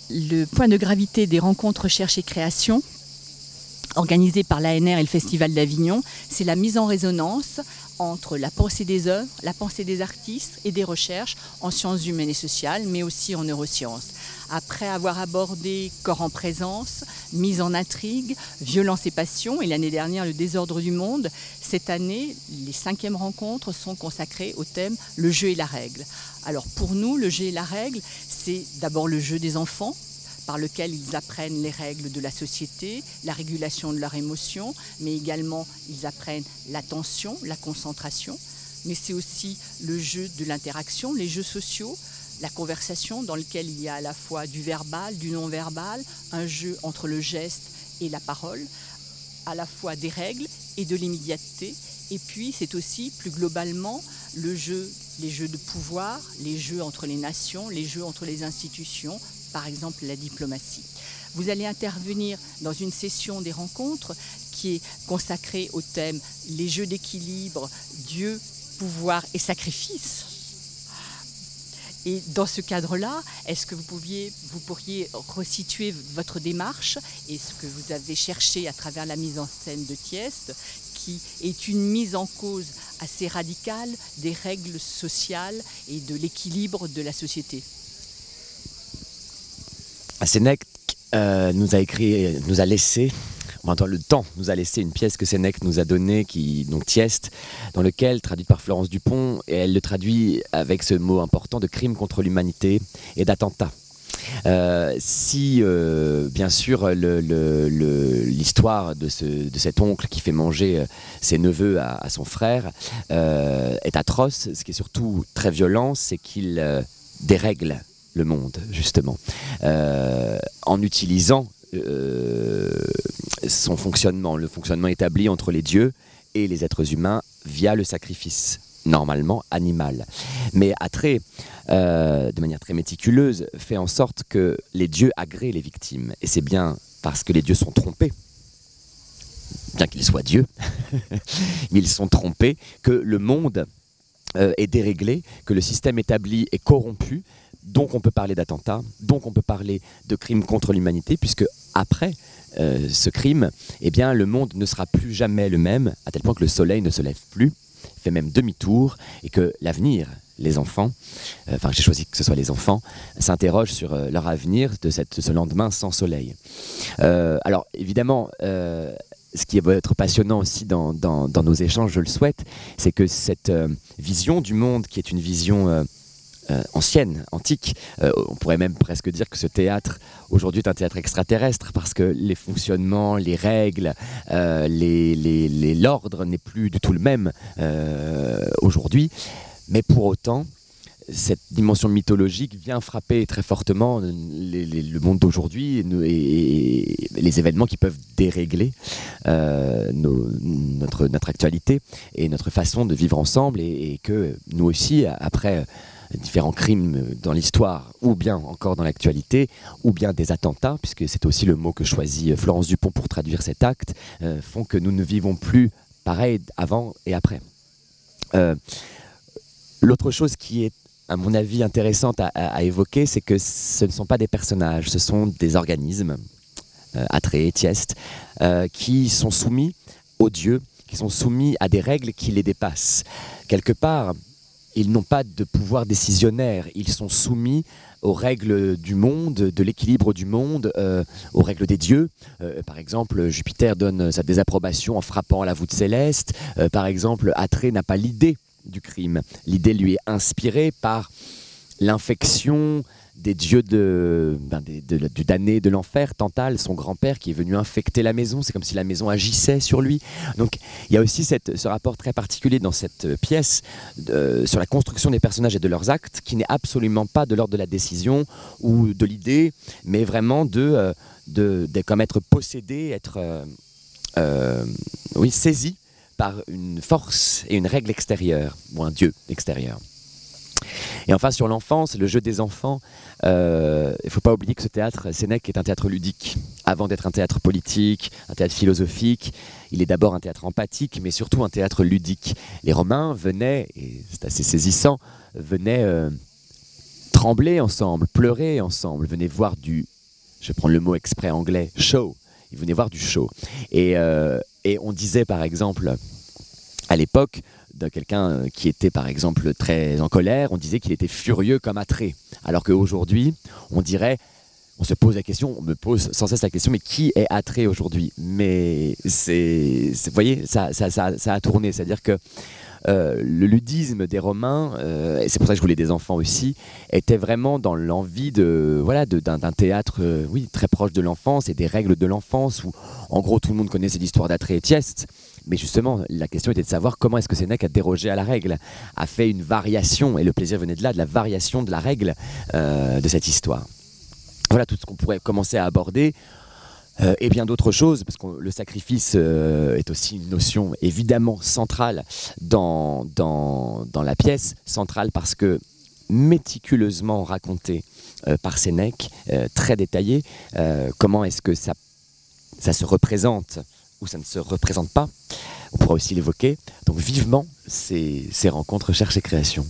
le point de gravité des rencontres recherche et création, organisées par l'ANR et le Festival d'Avignon, c'est la mise en résonance entre la pensée des œuvres, la pensée des artistes et des recherches en sciences humaines et sociales, mais aussi en neurosciences. Après avoir abordé corps en présence, mise en intrigue, violence et passion, et l'année dernière le désordre du monde, cette année, les 5e rencontres sont consacrées au thème le jeu et la règle. Alors pour nous, le jeu et la règle, c'est d'abord le jeu des enfants, par lequel ils apprennent les règles de la société, la régulation de leurs émotions, mais également ils apprennent l'attention, la concentration. Mais c'est aussi le jeu de l'interaction, les jeux sociaux, la conversation dans lequel il y a à la fois du verbal, du non-verbal, un jeu entre le geste et la parole, à la fois des règles et de l'immédiateté. Et puis c'est aussi plus globalement le jeu, les jeux de pouvoir, les jeux entre les nations, les jeux entre les institutions, par exemple la diplomatie. Vous allez intervenir dans une session des rencontres qui est consacrée au thème les jeux d'équilibre, Dieu, pouvoir et sacrifice. Et dans ce cadre-là, est-ce que vous pourriez resituer votre démarche et ce que vous avez cherché à travers la mise en scène de Tieste, qui est une mise en cause assez radicale des règles sociales et de l'équilibre de la société? Sénèque nous a laissé, enfin, le temps nous a laissé une pièce que Sénèque nous a donnée, donc Tieste, dans lequel, traduite par Florence Dupont, et elle le traduit avec ce mot important de crime contre l'humanité et d'attentat. Si bien sûr l'histoire de cet oncle qui fait manger ses neveux à son frère est atroce, ce qui est surtout très violent, c'est qu'il dérègle le monde, justement, en utilisant son fonctionnement, le fonctionnement établi entre les dieux et les êtres humains via le sacrifice, normalement animal. Mais Atrée, de manière très méticuleuse, fait en sorte que les dieux agréent les victimes. Et c'est bien parce que les dieux sont trompés, bien qu'ils soient dieux, mais ils sont trompés, que le monde est déréglé, que le système établi est corrompu. Donc on peut parler d'attentat, donc on peut parler de crime contre l'humanité, puisque après ce crime, eh bien, le monde ne sera plus jamais le même, à tel point que le soleil ne se lève plus, fait même demi-tour, et que l'avenir, les enfants, enfin j'ai choisi que ce soit les enfants, s'interrogent sur leur avenir de ce lendemain sans soleil. Alors évidemment, ce qui va être passionnant aussi dans nos échanges, je le souhaite, c'est que cette vision du monde, qui est une vision ancienne, antique. On pourrait même presque dire que ce théâtre, aujourd'hui, est un théâtre extraterrestre, parce que les fonctionnements, les règles, l'ordre n'est plus du tout le même aujourd'hui. Mais pour autant, cette dimension mythologique vient frapper très fortement le monde d'aujourd'hui et les événements qui peuvent dérégler notre actualité et notre façon de vivre ensemble, et que nous aussi, après différents crimes dans l'histoire, ou bien encore dans l'actualité, ou bien des attentats, puisque c'est aussi le mot que choisit Florence Dupont pour traduire cet acte, font que nous ne vivons plus pareil avant et après. L'autre chose qui est, à mon avis, intéressante à évoquer, c'est que ce ne sont pas des personnages, ce sont des organismes, Atrée, Tieste, qui sont soumis aux dieux, qui sont soumis à des règles qui les dépassent. Quelque part, ils n'ont pas de pouvoir décisionnaire, ils sont soumis aux règles du monde, de l'équilibre du monde, aux règles des dieux. Par exemple, Jupiter donne sa désapprobation en frappant à la voûte céleste. Par exemple, Atrée n'a pas l'idée du crime. L'idée lui est inspirée par l'infection des dieux du damné de l'enfer, Tantale, son grand-père, qui est venu infecter la maison. C'est comme si la maison agissait sur lui. Donc il y a aussi ce rapport très particulier dans cette pièce sur la construction des personnages et de leurs actes, qui n'est absolument pas de l'ordre de la décision ou de l'idée, mais vraiment comme être possédé, être saisi par une force et une règle extérieure, ou un dieu extérieur. Et enfin, sur l'enfance, le jeu des enfants, il ne faut pas oublier que ce théâtre, Sénèque, est un théâtre ludique. Avant d'être un théâtre politique, un théâtre philosophique, il est d'abord un théâtre empathique, mais surtout un théâtre ludique. Les Romains venaient, et c'est assez saisissant, venaient trembler ensemble, pleurer ensemble, venaient voir du je vais prendre le mot exprès anglais, show. Il venait voir du show. Et on disait par exemple, à l'époque, de quelqu'un qui était par exemple très en colère, on disait qu'il était furieux comme Atrée. Alors qu'aujourd'hui, on dirait, on se pose la question, on me pose sans cesse la question, mais qui est Atrée aujourd'hui? Mais vous voyez, ça a tourné, c'est-à-dire que le ludisme des Romains, et c'est pour ça que je voulais des enfants aussi, était vraiment dans l'envie d'un théâtre oui, très proche de l'enfance et des règles de l'enfance, où en gros tout le monde connaissait l'histoire d'Atrée et Thyeste, mais justement la question était de savoir comment est-ce que Sénèque a dérogé à la règle, a fait une variation, et le plaisir venait de là, de la variation de la règle de cette histoire. Voilà tout ce qu'on pourrait commencer à aborder. Et bien d'autres choses, parce que le sacrifice est aussi une notion évidemment centrale dans la pièce, centrale parce que méticuleusement racontée par Sénèque, très détaillée, comment est-ce que ça se représente ou ça ne se représente pas, on pourra aussi l'évoquer. Donc vivement ces rencontres Cherche et Création.